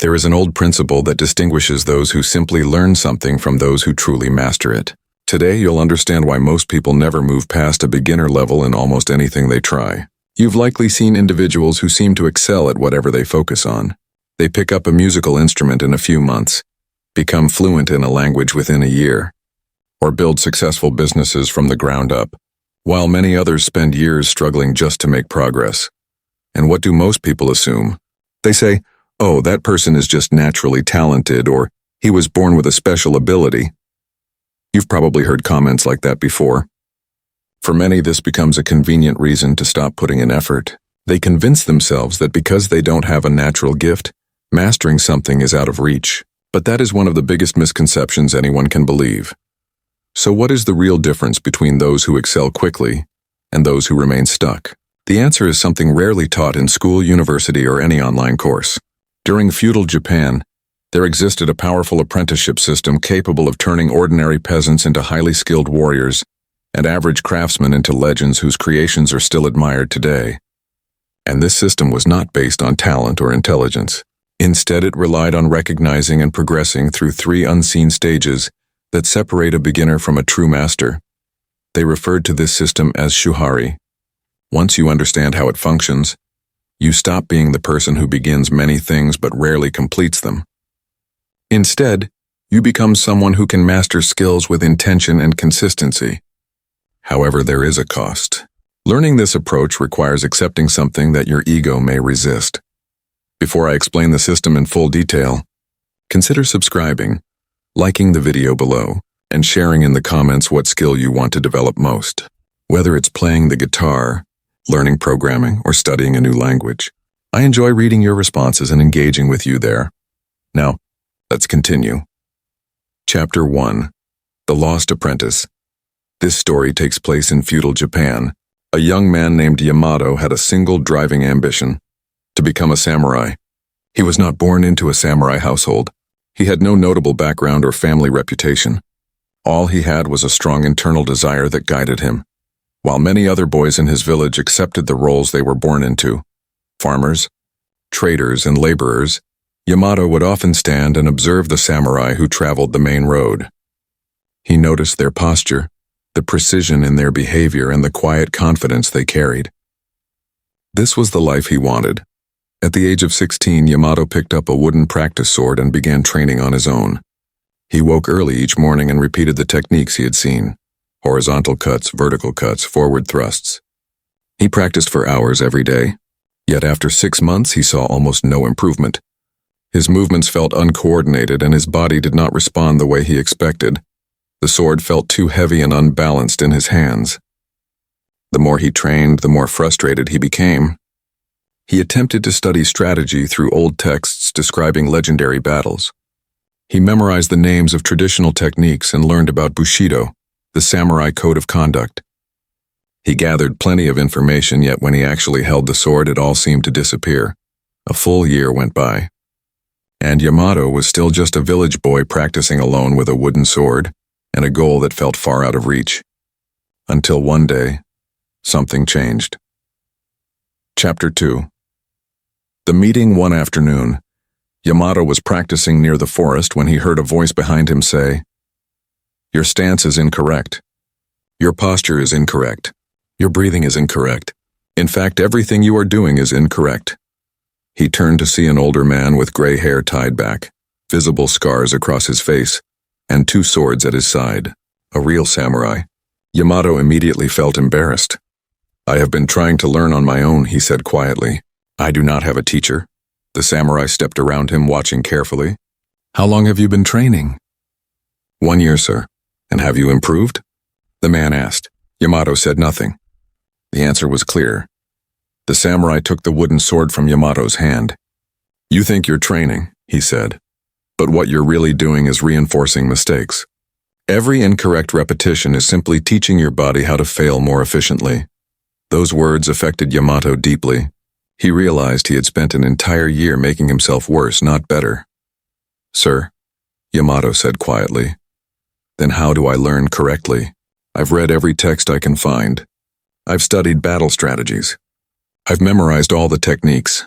There is an old principle that distinguishes those who simply learn something from those who truly master it. Today, you'll understand why most people never move past a beginner level in almost anything they try. You've likely seen individuals who seem to excel at whatever they focus on. They pick up a musical instrument in a few months, become fluent in a language within a year, or build successful businesses from the ground up, while many others spend years struggling just to make progress. And what do most people assume? They say, "Oh, that person is just naturally talented," or "he was born with a special ability." You've probably heard comments like that before. For many, this becomes a convenient reason to stop putting in effort. They convince themselves that because they don't have a natural gift, mastering something is out of reach. But that is one of the biggest misconceptions anyone can believe. So what is the real difference between those who excel quickly and those who remain stuck? The answer is something rarely taught in school, university, or any online course. During feudal Japan, there existed a powerful apprenticeship system capable of turning ordinary peasants into highly skilled warriors and average craftsmen into legends whose creations are still admired today. And this system was not based on talent or intelligence. Instead, it relied on recognizing and progressing through 3 unseen stages that separate a beginner from a true master. They referred to this system as Shuhari. Once you understand how it functions, you stop being the person who begins many things but rarely completes them. Instead, you become someone who can master skills with intention and consistency. However, there is a cost. Learning this approach requires accepting something that your ego may resist. Before I explain the system in full detail, consider subscribing, liking the video below, and sharing in the comments what skill you want to develop most. Whether it's playing the guitar, learning programming, or studying a new language, I enjoy reading your responses and engaging with you there. Now, let's continue. Chapter 1. The Lost Apprentice. This story takes place in feudal Japan. A young man named Yamato had a single driving ambition: to become a samurai. He was not born into a samurai household. He had no notable background or family reputation. All he had was a strong internal desire that guided him. While many other boys in his village accepted the roles they were born into, farmers, traders, and laborers, Yamato would often stand and observe the samurai who traveled the main road. He noticed their posture, the precision in their behavior, and the quiet confidence they carried. This was the life he wanted. At the age of 16, Yamato picked up a wooden practice sword and began training on his own. He woke early each morning and repeated the techniques he had seen: horizontal cuts, vertical cuts, forward thrusts. He practiced for hours every day. Yet after 6 months, he saw almost no improvement. His movements felt uncoordinated and his body did not respond the way he expected. The sword felt too heavy and unbalanced in his hands. The more he trained, the more frustrated he became. He attempted to study strategy through old texts describing legendary battles. He memorized the names of traditional techniques and learned about Bushido, the samurai code of conduct. He gathered plenty of information, yet when he actually held the sword, it all seemed to disappear. A full year went by. And Yamato was still just a village boy practicing alone with a wooden sword and a goal that felt far out of reach. Until one day, something changed. Chapter 2. The meeting one afternoon. Yamato was practicing near the forest when he heard a voice behind him say, "Your stance is incorrect. Your posture is incorrect. Your breathing is incorrect. In fact, everything you are doing is incorrect." He turned to see an older man with gray hair tied back, visible scars across his face, and 2 swords at his side, a real samurai. Yamato immediately felt embarrassed. "I have been trying to learn on my own," he said quietly. "I do not have a teacher." The samurai stepped around him, watching carefully. "How long have you been training?" "1 year, sir." "And have you improved?" the man asked. Yamato said nothing. The answer was clear. The samurai took the wooden sword from Yamato's hand. "You think you're training," he said, "but what you're really doing is reinforcing mistakes. Every incorrect repetition is simply teaching your body how to fail more efficiently." Those words affected Yamato deeply. He realized he had spent an entire year making himself worse, not better. "Sir," Yamato said quietly, "then how do I learn correctly? I've read every text I can find. I've studied battle strategies. I've memorized all the techniques.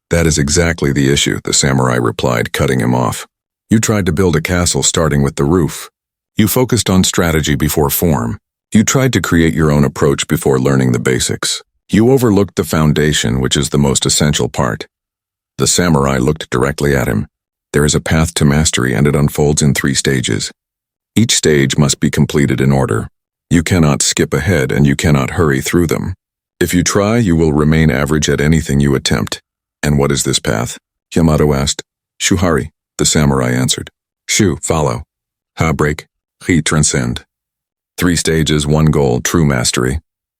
That is exactly the issue, the samurai replied, cutting him off. You tried to build a castle starting with the roof. You focused on strategy before form. You tried to create your own approach before learning the basics. You overlooked the foundation, which is the most essential part. The samurai looked directly at him. There is a path to mastery, and it unfolds in 3 stages. Each stage must be completed in order. You cannot skip ahead, and you cannot hurry through them. If you try, you will remain average at anything you attempt. And what is this path? Yamato asked. Shuhari, the samurai answered. Shu, follow. Ha, break. Hi, transcend. 3 stages, 1 goal, true mastery.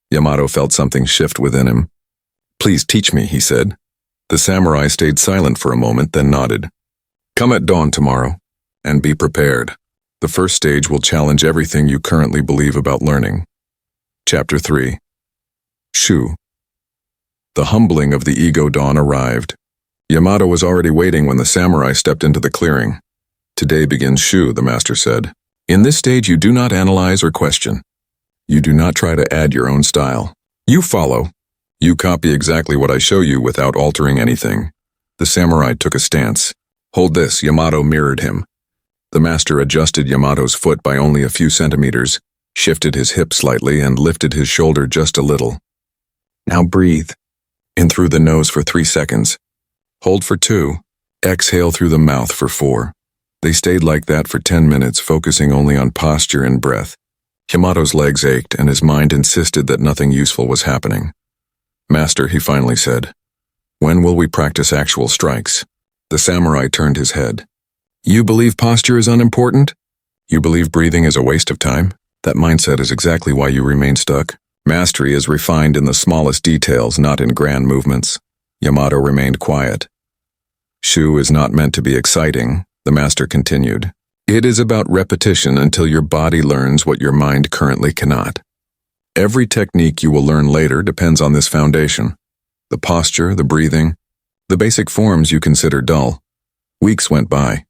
Yamato felt something shift within him. Please teach me, he said. The samurai stayed silent for a moment, then nodded. Come at dawn tomorrow, and be prepared. The first stage will challenge everything you currently believe about learning. Chapter 3. Shu. The humbling of the ego dawn arrived. Yamato was already waiting when the samurai stepped into the clearing. Today begins Shu, the master said. In this stage you do not analyze or question. You do not try to add your own style. You follow. You copy exactly what I show you without altering anything. The samurai took a stance. Hold this, Yamato mirrored him. The master adjusted Yamato's foot by only a few centimeters, shifted his hip slightly, and lifted his shoulder just a little. Now breathe. In through the nose for 3 seconds. Hold for 2. Exhale through the mouth for 4. They stayed like that for 10 minutes, focusing only on posture and breath. Yamato's legs ached, and his mind insisted that nothing useful was happening. Master, he finally said, when will we practice actual strikes? The samurai turned his head. You believe posture is unimportant? You believe breathing is a waste of time? That mindset is exactly why you remain stuck. Mastery is refined in the smallest details, not in grand movements. Yamato remained quiet. Shu is not meant to be exciting, the master continued. It is about repetition until your body learns what your mind currently cannot. Every technique you will learn later depends on this foundation. The posture, the breathing, the basic forms you consider dull. Weeks went by.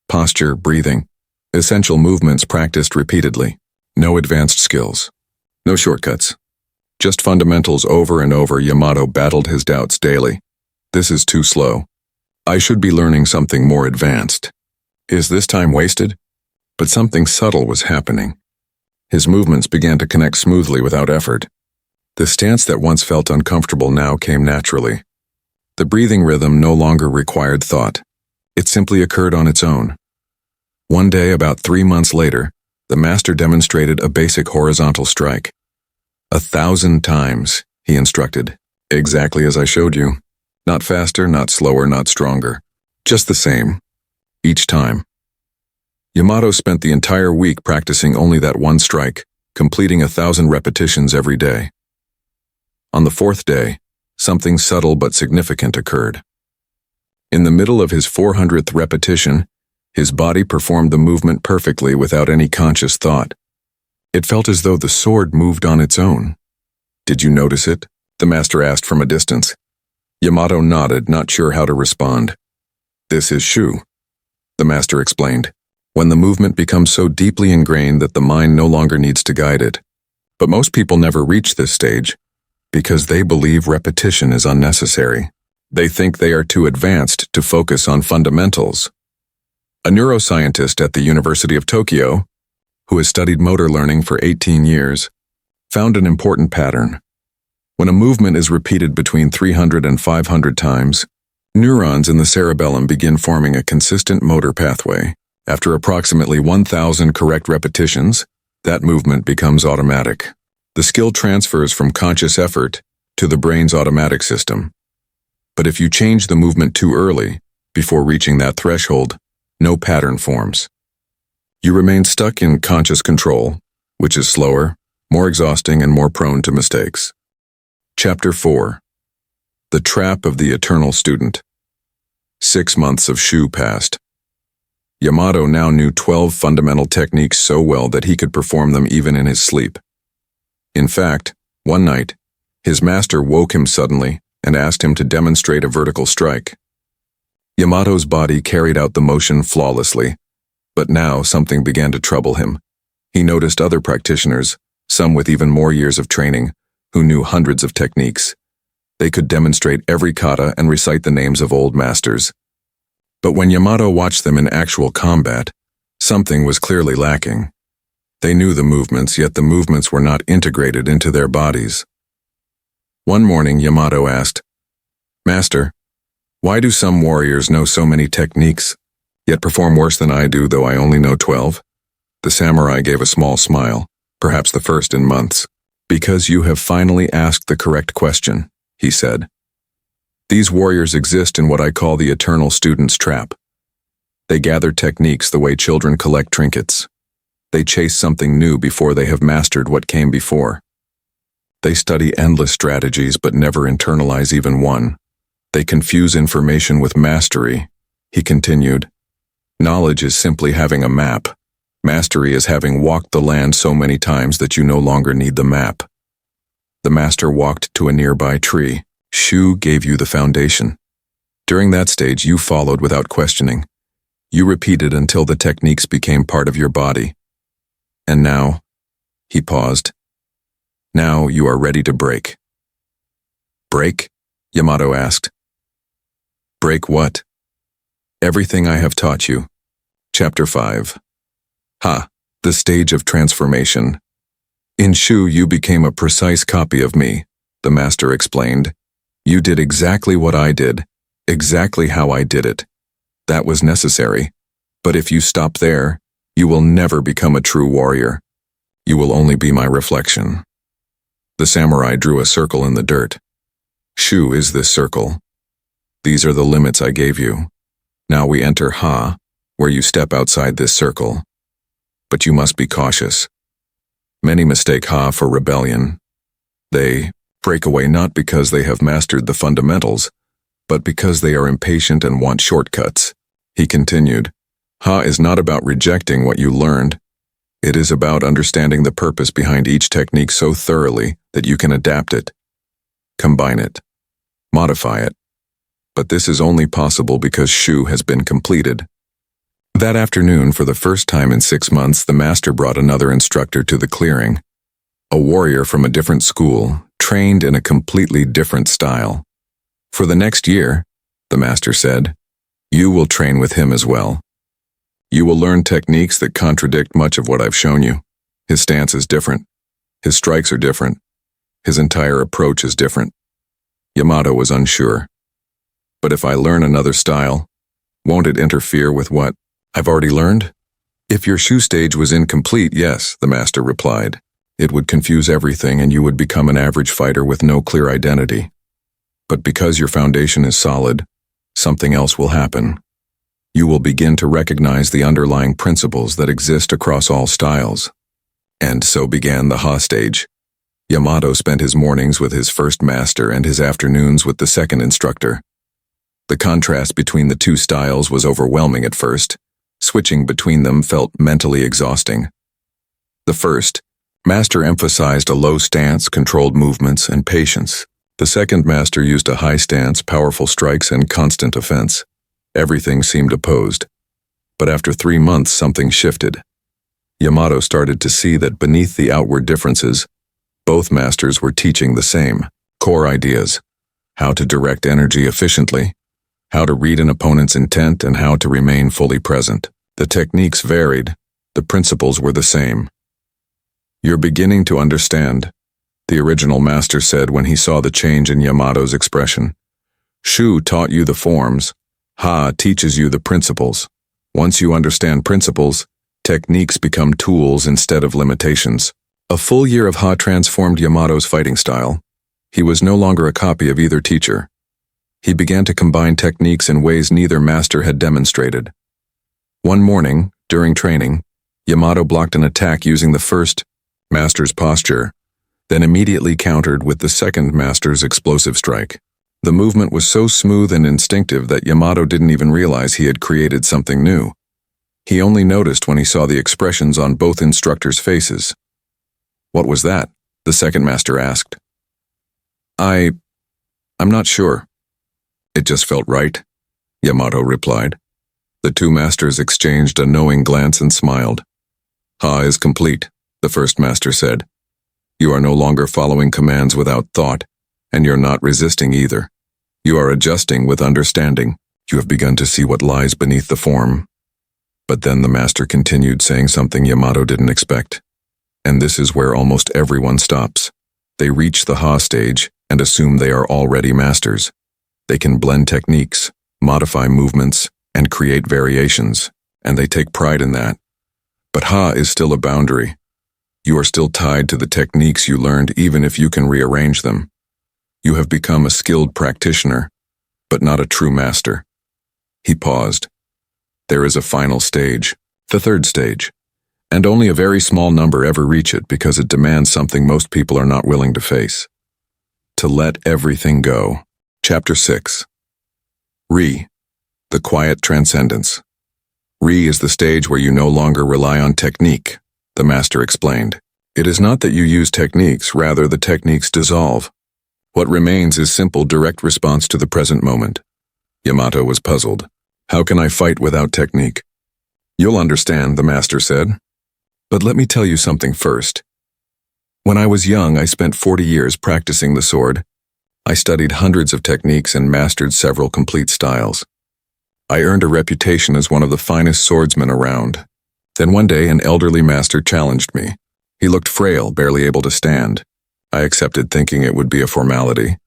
Posture, breathing, essential movements practiced repeatedly. No advanced skills. No shortcuts. Just fundamentals over and over. Yamato battled his doubts daily. This is too slow. I should be learning something more advanced. Is this time wasted? But something subtle was happening. His movements began to connect smoothly without effort. The stance that once felt uncomfortable now came naturally. The breathing rhythm no longer required thought. It simply occurred on its own. One day, about 3 months later, the master demonstrated a basic horizontal strike. 1,000 times, he instructed. Exactly as I showed you. Not faster, not slower, not stronger. Just the same. Each time. Yamato spent the entire week practicing only that one strike, completing 1,000 repetitions every day. On the 4th day, something subtle but significant occurred. In the middle of his 400th repetition, his body performed the movement perfectly without any conscious thought. It felt as though the sword moved on its own. Did you notice it? The master asked from a distance. Yamato nodded, not sure how to respond. This is Shu, the master explained. When the movement becomes so deeply ingrained that the mind no longer needs to guide it. But most people never reach this stage because they believe repetition is unnecessary. They think they are too advanced to focus on fundamentals. A neuroscientist at the University of Tokyo, who has studied motor learning for 18 years, found an important pattern. When a movement is repeated between 300 and 500 times, neurons in the cerebellum begin forming a consistent motor pathway. After approximately 1,000 correct repetitions, that movement becomes automatic. The skill transfers from conscious effort to the brain's automatic system. But if you change the movement too early, before reaching that threshold, no pattern forms. You remain stuck in conscious control, which is slower, more exhausting, and more prone to mistakes. Chapter 4. The Trap of the Eternal Student. 6 months of Shu passed. Yamato now knew 12 fundamental techniques so well that he could perform them even in his sleep. In fact, one night, his master woke him suddenly and asked him to demonstrate a vertical strike. Yamato's body carried out the motion flawlessly, but now something began to trouble him. He noticed other practitioners, some with even more years of training, who knew hundreds of techniques. They could demonstrate every kata and recite the names of old masters. But when Yamato watched them in actual combat, something was clearly lacking. They knew the movements, yet the movements were not integrated into their bodies. One morning, Yamato asked, "Master, why do some warriors know so many techniques, yet perform worse than I do, though I only know 12? The samurai gave a small smile, perhaps the first in months. "Because you have finally asked the correct question," he said. "These warriors exist in what I call the eternal student's trap. They gather techniques the way children collect trinkets. They chase something new before they have mastered what came before. They study endless strategies but never internalize even one. They confuse information with mastery," he continued. "Knowledge is simply having a map. Mastery is having walked the land so many times that you no longer need the map." The master walked to a nearby tree. Shu gave you the foundation. During that stage, you followed without questioning. You repeated until the techniques became part of your body. And now, he paused. "Now you are ready to break." "Break?" Yamato asked. "Break what?" "Everything I have taught you." Chapter 5. The stage of transformation. "In Shu, you became a precise copy of me," the master explained. "You did exactly what I did, exactly how I did it. That was necessary. But if you stop there, you will never become a true warrior. You will only be my reflection." The samurai drew a circle in the dirt. "Shu is this circle. These are the limits I gave you. Now we enter where you step outside this circle. But you must be cautious. Many mistake for rebellion. They break away not because they have mastered the fundamentals, but because they are impatient and want shortcuts," he continued. Is not about rejecting what you learned. It is about understanding the purpose behind each technique so thoroughly that you can adapt it, combine it, modify it. But this is only possible because Shu has been completed. That afternoon, for the first time in 6 months, the master brought another instructor to the clearing. A warrior from a different school, trained in a completely different style. "For the next year," the master said, "you will train with him as well. You will learn techniques that contradict much of what I've shown you. His stance is different. His strikes are different. His entire approach is different." Yamato was unsure. "But if I learn another style, won't it interfere with what I've already learned?" "If your Shu stage was incomplete, yes," the master replied. "It would confuse everything and you would become an average fighter with no clear identity. But because your foundation is solid, something else will happen. You will begin to recognize the underlying principles that exist across all styles." And so began the stage. Yamato spent his mornings with his first master and his afternoons with the second instructor. The contrast between the two styles was overwhelming at first. Switching between them felt mentally exhausting. The first master emphasized a low stance, controlled movements, and patience. The second master used a high stance, powerful strikes, and constant offense. Everything seemed opposed. But after 3 months, something shifted. Yamato started to see that beneath the outward differences, both masters were teaching the same core ideas: how to direct energy efficiently, how to read an opponent's intent, and how to remain fully present. The techniques varied, the principles were the same. "You're beginning to understand," the original master said when he saw the change in Yamato's expression. "Shu taught you the forms. Teaches you the principles. Once you understand principles, techniques become tools instead of limitations." A full year of transformed Yamato's fighting style. He was no longer a copy of either teacher. He began to combine techniques in ways neither master had demonstrated. One morning, during training, Yamato blocked an attack using the first master's posture, then immediately countered with the second master's explosive strike. The movement was so smooth and instinctive that Yamato didn't even realize he had created something new. He only noticed when he saw the expressions on both instructors' faces. "What was that?" the second master asked. I'm not sure. It just felt right," Yamato replied. The two masters exchanged a knowing glance and smiled. Is complete," the first master said. "You are no longer following commands without thought. And you're not resisting either. You are adjusting with understanding. You have begun to see what lies beneath the form. But then the master continued, saying something Yamato didn't expect. And this is where almost everyone stops. They reach the Ha stage and assume they are already masters. They can blend techniques, modify movements, and create variations, and they take pride in that. But Ha is still a boundary. You are still tied to the techniques you learned even if you can rearrange them. You have become a skilled practitioner, but not a true master. He paused. There is a final stage, the third stage, and only a very small number ever reach it because it demands something most people are not willing to face. To let everything go. Chapter 6. Re, the quiet transcendence. Re is the stage where you no longer rely on technique, the master explained. It is not that you use techniques, rather the techniques dissolve. What remains is simple, direct response to the present moment. Yamato was puzzled. How can I fight without technique? You'll understand, the master said. But let me tell you something first. When I was young, I spent 40 years practicing the sword. I studied hundreds of techniques and mastered several complete styles. I earned a reputation as one of the finest swordsmen around. Then one day an elderly master challenged me. He looked frail, barely able to stand. I accepted, thinking it would be a formality.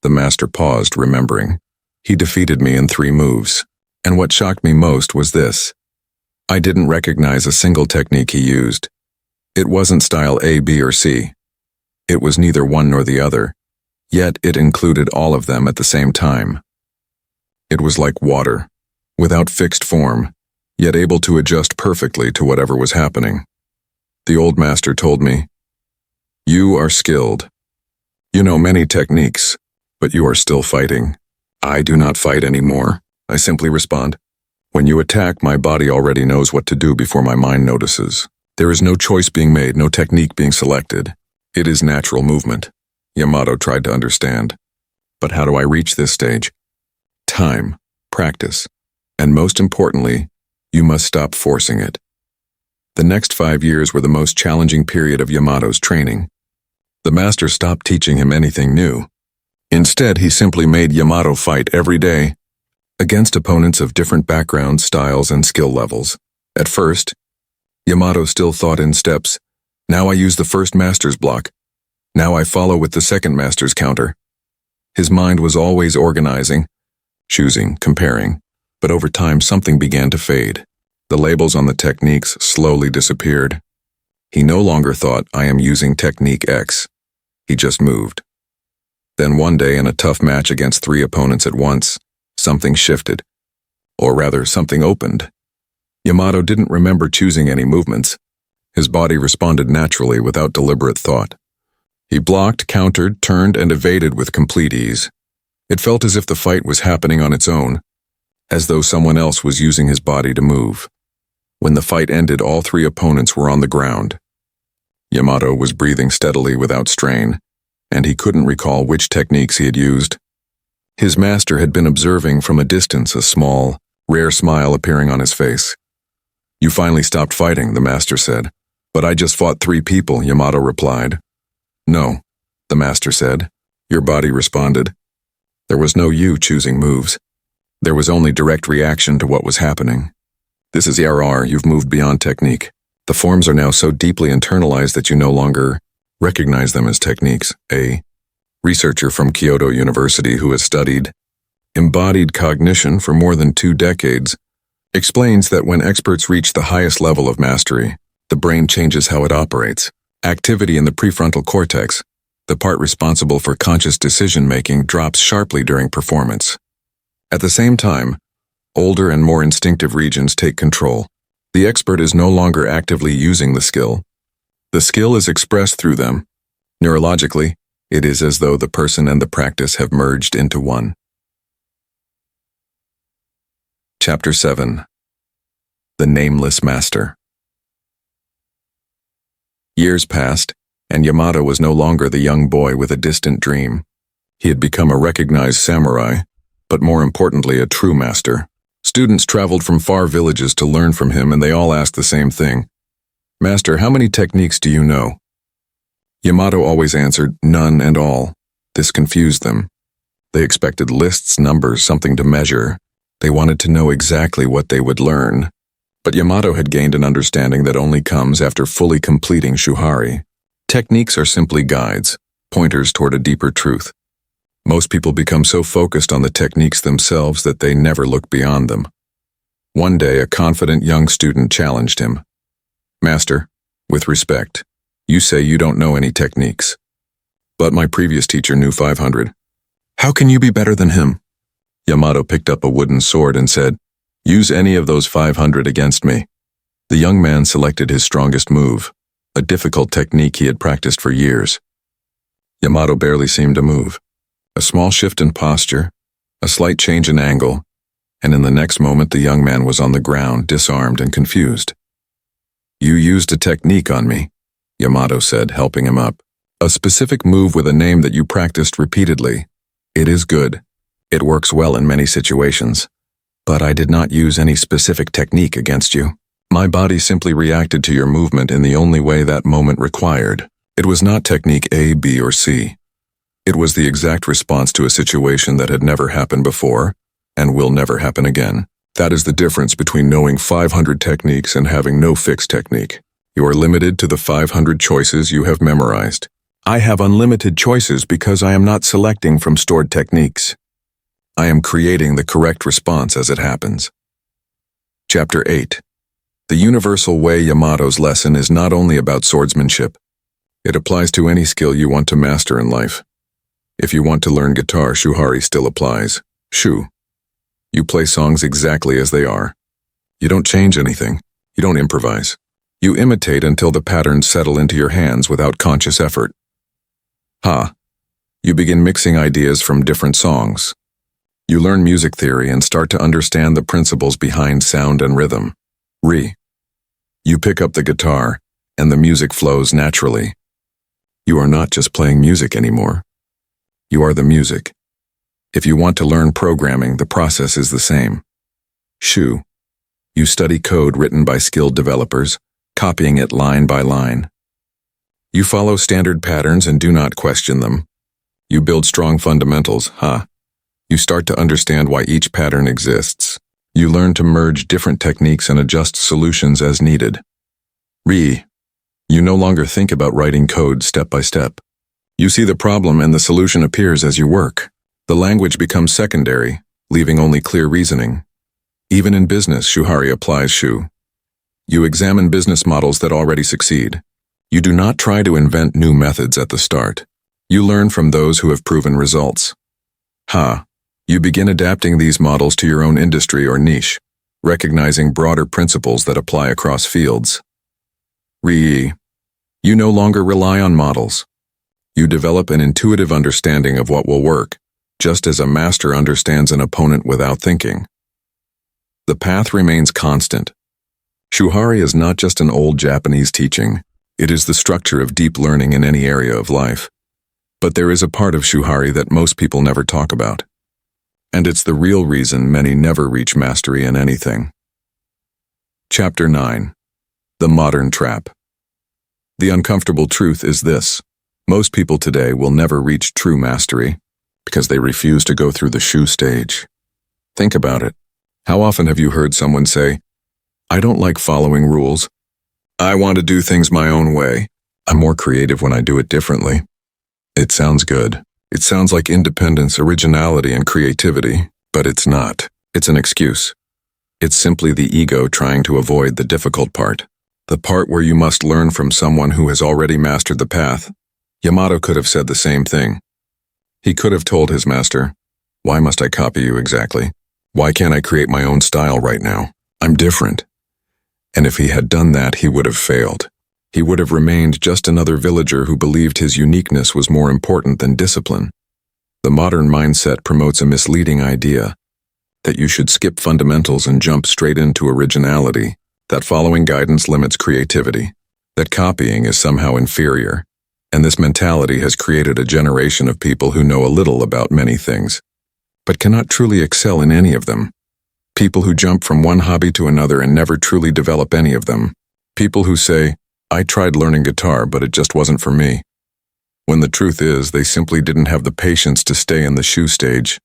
The master paused, remembering. He defeated me in 3 moves. And what shocked me most was this. I didn't recognize a single technique he used. It wasn't style A, B, or C. It was neither one nor the other. Yet it included all of them at the same time. It was like water, without fixed form, yet able to adjust perfectly to whatever was happening. The old master told me, "You are skilled. You know many techniques, but you are still fighting." I do not fight anymore, I simply respond. When you attack, my body already knows what to do before my mind notices. There is no choice being made, no technique being selected. It is natural movement. Yamato tried to understand. But how do I reach this stage? Time, practice, and most importantly, you must stop forcing it. The next 5 years were the most challenging period of Yamato's training. The master stopped teaching him anything new. Instead, he simply made Yamato fight every day, against opponents of different backgrounds, styles, and skill levels. At first, Yamato still thought in steps. Now I use the first master's block. Now I follow with the second master's counter. His mind was always organizing, choosing, comparing, but over time something began to fade. The labels on the techniques slowly disappeared. He no longer thought, I am using technique X. He just moved. Then one day, in a tough match against 3 opponents at once, something shifted. Or rather, something opened. Yamato didn't remember choosing any movements. His body responded naturally without deliberate thought. He blocked, countered, turned, and evaded with complete ease. It felt as if the fight was happening on its own, as though someone else was using his body to move. When the fight ended, all 3 opponents were on the ground. Yamato was breathing steadily without strain, and he couldn't recall which techniques he had used. His master had been observing from a distance, a small, rare smile appearing on his face. You finally stopped fighting, the master said. But I just fought 3 people, Yamato replied. No, the master said. Your body responded. There was no you choosing moves. There was only direct reaction to what was happening. This is ERR, you've moved beyond technique. The forms are now so deeply internalized that you no longer recognize them as techniques. A researcher from Kyoto University who has studied embodied cognition for more than 2 decades explains that when experts reach the highest level of mastery, the brain changes how it operates. Activity in the prefrontal cortex, the part responsible for conscious decision-making, drops sharply during performance. At the same time, older and more instinctive regions take control. The expert is no longer actively using the skill. The skill is expressed through them. Neurologically, it is as though the person and the practice have merged into one. Chapter 7. The Nameless Master. Years passed, and Yamato was no longer the young boy with a distant dream. He had become a recognized samurai, but more importantly, a true master. Students traveled from far villages to learn from him, and they all asked the same thing. Master, how many techniques do you know? Yamato always answered, none and all. This confused them. They expected lists, numbers, something to measure. They wanted to know exactly what they would learn. But Yamato had gained an understanding that only comes after fully completing Shuhari. Techniques are simply guides, pointers toward a deeper truth. Most people become so focused on the techniques themselves that they never look beyond them. One day, a confident young student challenged him. "Master, with respect, you say you don't know any techniques. But my previous teacher knew 500. How can you be better than him?" Yamato picked up a wooden sword and said, "Use any of those 500 against me." The young man selected his strongest move, a difficult technique he had practiced for years. Yamato barely seemed to move. A small shift in posture, a slight change in angle, and in the next moment the young man was on the ground, disarmed and confused. "You used a technique on me," Yamato said, helping him up. "A specific move with a name that you practiced repeatedly. It is good. It works well in many situations. But I did not use any specific technique against you. My body simply reacted to your movement in the only way that moment required. It was not technique A, B, or C. It was the exact response to a situation that had never happened before and will never happen again. That is the difference between knowing 500 techniques and having no fixed technique. You are limited to the 500 choices you have memorized. I have unlimited choices because I am not selecting from stored techniques. I am creating the correct response as it happens." Chapter 8. The universal way. Yamato's lesson is not only about swordsmanship. It applies to any skill you want to master in life. If you want to learn guitar, Shuhari still applies. Shu. You play songs exactly as they are. You don't change anything. You don't improvise. You imitate until the patterns settle into your hands without conscious effort. Ha. You begin mixing ideas from different songs. You learn music theory and start to understand the principles behind sound and rhythm. Re. You pick up the guitar, and the music flows naturally. You are not just playing music anymore. You are the music. If you want to learn programming, the process is the same. Shu. You study code written by skilled developers, copying it line by line. You follow standard patterns and do not question them. You build strong fundamentals, ha. You start to understand why each pattern exists. You learn to merge different techniques and adjust solutions as needed. Re. You no longer think about writing code step by step. You see the problem and the solution appears as you work. The language becomes secondary, leaving only clear reasoning. Even in business, Shuhari applies Shu. You examine business models that already succeed. You do not try to invent new methods at the start. You learn from those who have proven results. Ha. You begin adapting these models to your own industry or niche, recognizing broader principles that apply across fields. Re. You no longer rely on models. You develop an intuitive understanding of what will work, just as a master understands an opponent without thinking. The path remains constant. Shuhari is not just an old Japanese teaching, it is the structure of deep learning in any area of life. But there is a part of Shuhari that most people never talk about. And it's the real reason many never reach mastery in anything. Chapter 9. The Modern Trap. The uncomfortable truth is this. Most people today will never reach true mastery because they refuse to go through the Shu stage. Think about it. How often have you heard someone say, "I don't like following rules. I want to do things my own way. I'm more creative when I do it differently." It sounds good. It sounds like independence, originality, and creativity, but it's not. It's an excuse. It's simply the ego trying to avoid the difficult part. The part where you must learn from someone who has already mastered the path. Yamato could have said the same thing. He could have told his master, "Why must I copy you exactly? Why can't I create my own style right now? I'm different." And if he had done that, he would have failed. He would have remained just another villager who believed his uniqueness was more important than discipline. The modern mindset promotes a misleading idea that you should skip fundamentals and jump straight into originality, that following guidance limits creativity, that copying is somehow inferior, and this mentality has created a generation of people who know a little about many things, but cannot truly excel in any of them. People who jump from one hobby to another and never truly develop any of them. People who say, "I tried learning guitar, but it just wasn't for me." when the truth is they simply didn't have the patience to stay in the shoe stage.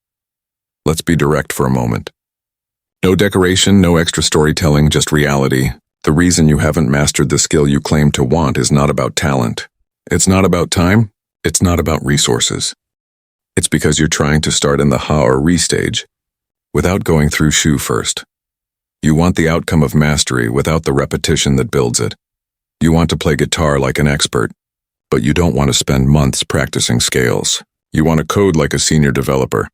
Let's be direct for a moment. No decoration, no extra storytelling, just reality. The reason you haven't mastered the skill you claim to want is not about talent. It's not about time. It's not about resources. It's because you're trying to start in the ha or re stage without going through shu first. You want the outcome of mastery without the repetition that builds it. You want to play guitar like an expert, but you don't want to spend months practicing scales. You want to code like a senior developer,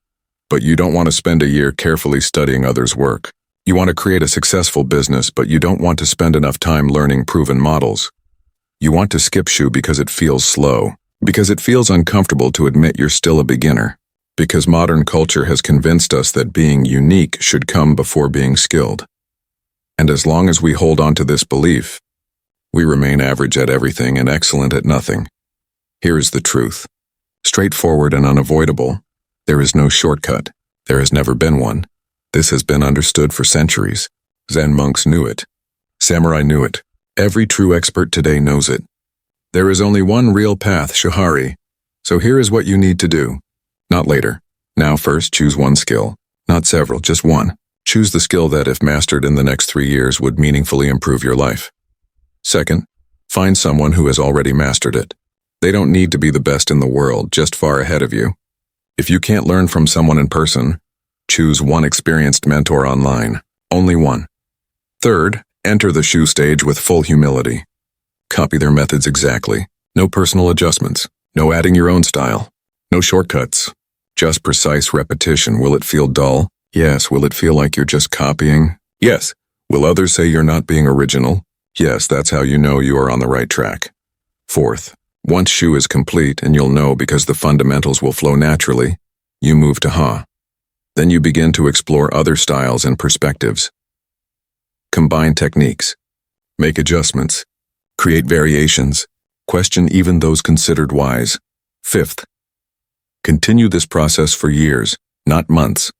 but you don't want to spend a year carefully studying others' work. You want to create a successful business, but you don't want to spend enough time learning proven models. You want to skip shu because it feels slow, because it feels uncomfortable to admit you're still a beginner, because modern culture has convinced us that being unique should come before being skilled. And as long as we hold on to this belief, we remain average at everything and excellent at nothing. Here is the truth. Straightforward and unavoidable. There is no shortcut. There has never been one. This has been understood for centuries. Zen monks knew it. Samurai knew it. Every true expert today knows it. There is only one real path, Shuhari. So here is what you need to do. Not later. Now first, choose one skill. Not several, just one. Choose the skill that, if mastered in the next 3 years, would meaningfully improve your life. Second, find someone who has already mastered it. They don't need to be the best in the world, just far ahead of you. If you can't learn from someone in person, choose one experienced mentor online. Only one. Third, enter the shu stage with full humility. Copy their methods exactly. No personal adjustments. No adding your own style. No shortcuts. Just precise repetition. Will it feel dull? Yes. Will it feel like you're just copying? Yes. Will others say you're not being original? Yes, that's how you know you are on the right track. Fourth, once shu is complete, and you'll know because the fundamentals will flow naturally, you move to ha. Then you begin to explore other styles and perspectives. Combine techniques. Make adjustments. Create variations. Question even those considered wise. Fifth, continue this process for years, not months.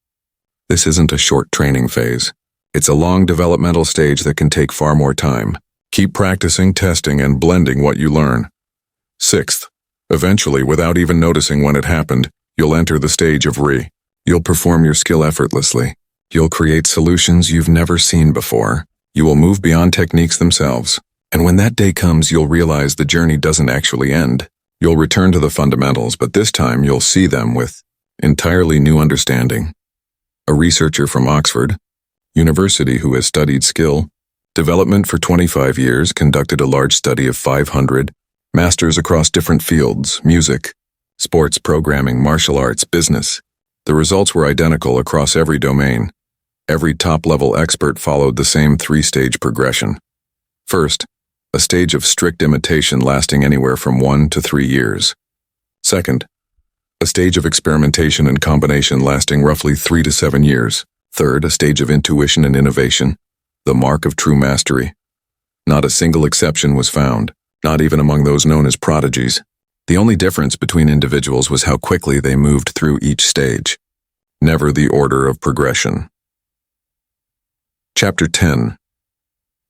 This isn't a short training phase. It's a long developmental stage that can take far more time. Keep practicing, testing, and blending what you learn. Sixth, eventually, without even noticing when it happened, you'll enter the stage of re. You'll perform your skill effortlessly. You'll create solutions you've never seen before. You will move beyond techniques themselves. And when that day comes, you'll realize the journey doesn't actually end. You'll return to the fundamentals, but this time you'll see them with entirely new understanding. A researcher from Oxford University who has studied skill development for 25 years conducted a large study of 500 masters across different fields: music, sports, programming, martial arts, business. The results were identical across every domain. Every top-level expert followed the same 3-stage progression. First, a stage of strict imitation lasting anywhere from 1 to 3 years. Second, a stage of experimentation and combination lasting roughly 3 to 7 years. Third, a stage of intuition and innovation, the mark of true mastery. Not a single exception was found, not even among those known as prodigies. The only difference between individuals was how quickly they moved through each stage, never the order of progression. Chapter 10.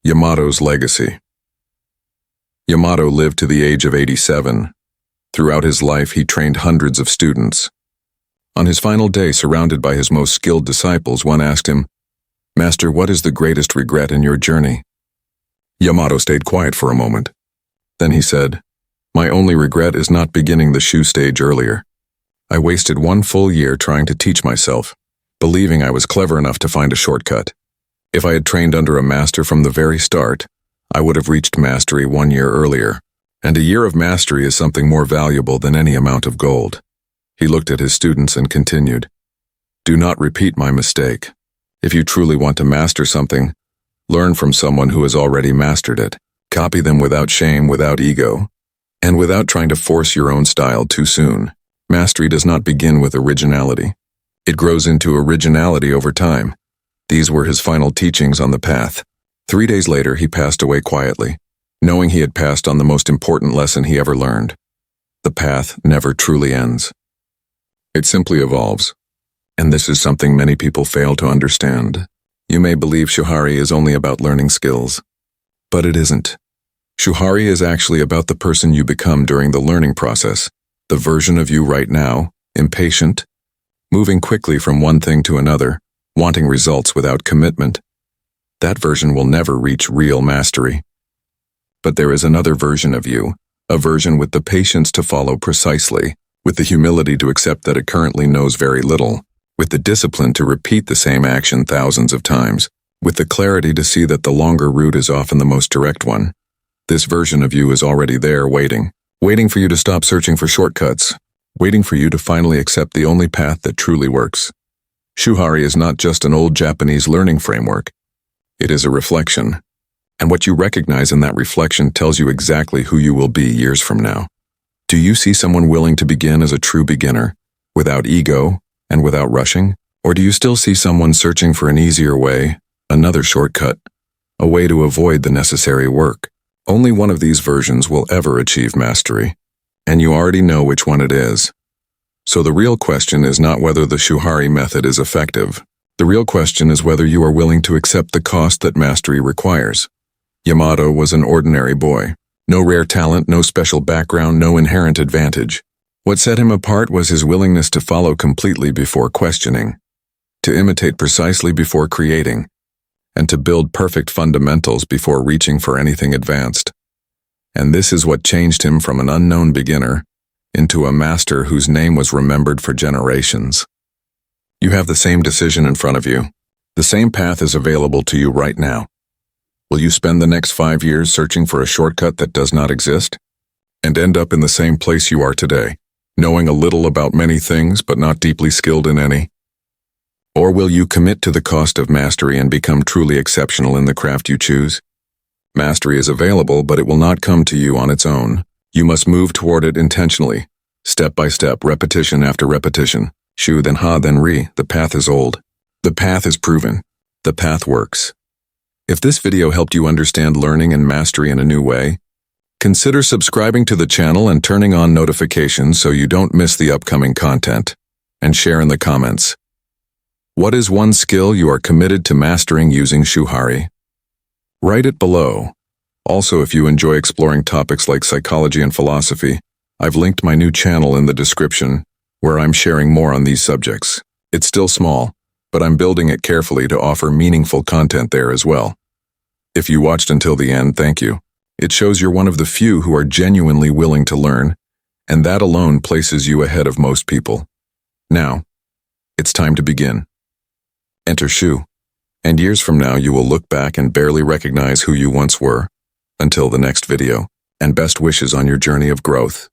Yamato's Legacy. Yamato lived to the age of 87. Throughout his life, he trained hundreds of students. On his final day, surrounded by his most skilled disciples, one asked him, "Master, what is the greatest regret in your journey?" Yamato stayed quiet for a moment. Then he said, "My only regret is not beginning the shu stage earlier. I wasted 1 full year trying to teach myself, believing I was clever enough to find a shortcut. If I had trained under a master from the very start, I would have reached mastery 1 year earlier. And a year of mastery is something more valuable than any amount of gold." He looked at his students and continued, "Do not repeat my mistake. If you truly want to master something, learn from someone who has already mastered it. Copy them without shame, without ego, and without trying to force your own style too soon. Mastery does not begin with originality. It grows into originality over time." These were his final teachings on the path. 3 days later, he passed away quietly, knowing he had passed on the most important lesson he ever learned. The path never truly ends. It simply evolves. And this is something many people fail to understand. You may believe Shuhari is only about learning skills, but it isn't. Shuhari is actually about the person you become during the learning process. The version of you right now, impatient, moving quickly from one thing to another, wanting results without commitment. That version will never reach real mastery. But there is another version of you, a version with the patience to follow precisely, with the humility to accept that it currently knows very little, with the discipline to repeat the same action thousands of times, with the clarity to see that the longer route is often the most direct one. This version of you is already there waiting for you to stop searching for shortcuts, waiting for you to finally accept the only path that truly works. Shuhari is not just an old Japanese learning framework. It is a reflection. And what you recognize in that reflection tells you exactly who you will be years from now. Do you see someone willing to begin as a true beginner, without ego and without rushing? Or do you still see someone searching for an easier way, another shortcut, a way to avoid the necessary work? Only one of these versions will ever achieve mastery, and you already know which one it is. So the real question is not whether the Shuhari method is effective. The real question is whether you are willing to accept the cost that mastery requires. Yamato was an ordinary boy. No rare talent, no special background, no inherent advantage. What set him apart was his willingness to follow completely before questioning, to imitate precisely before creating, and to build perfect fundamentals before reaching for anything advanced. And this is what changed him from an unknown beginner into a master whose name was remembered for generations. You have the same decision in front of you. The same path is available to you right now. Will you spend the next 5 years searching for a shortcut that does not exist, and end up in the same place you are today, knowing a little about many things but not deeply skilled in any? Or will you commit to the cost of mastery and become truly exceptional in the craft you choose? Mastery is available, but it will not come to you on its own. You must move toward it intentionally, step by step, repetition after repetition. Shu, then ha, then ri. The path is old. The path is proven. The path works. If this video helped you understand learning and mastery in a new way, consider subscribing to the channel and turning on notifications so you don't miss the upcoming content, and share in the comments. What is one skill you are committed to mastering using Shuhari? Write it below. Also, if you enjoy exploring topics like psychology and philosophy, I've linked my new channel in the description, where I'm sharing more on these subjects. It's still small, but I'm building it carefully to offer meaningful content there as well. If you watched until the end, thank you. It shows you're one of the few who are genuinely willing to learn, and that alone places you ahead of most people. Now, it's time to begin. Enter Shu, and years from now you will look back and barely recognize who you once were. Until the next video, and best wishes on your journey of growth.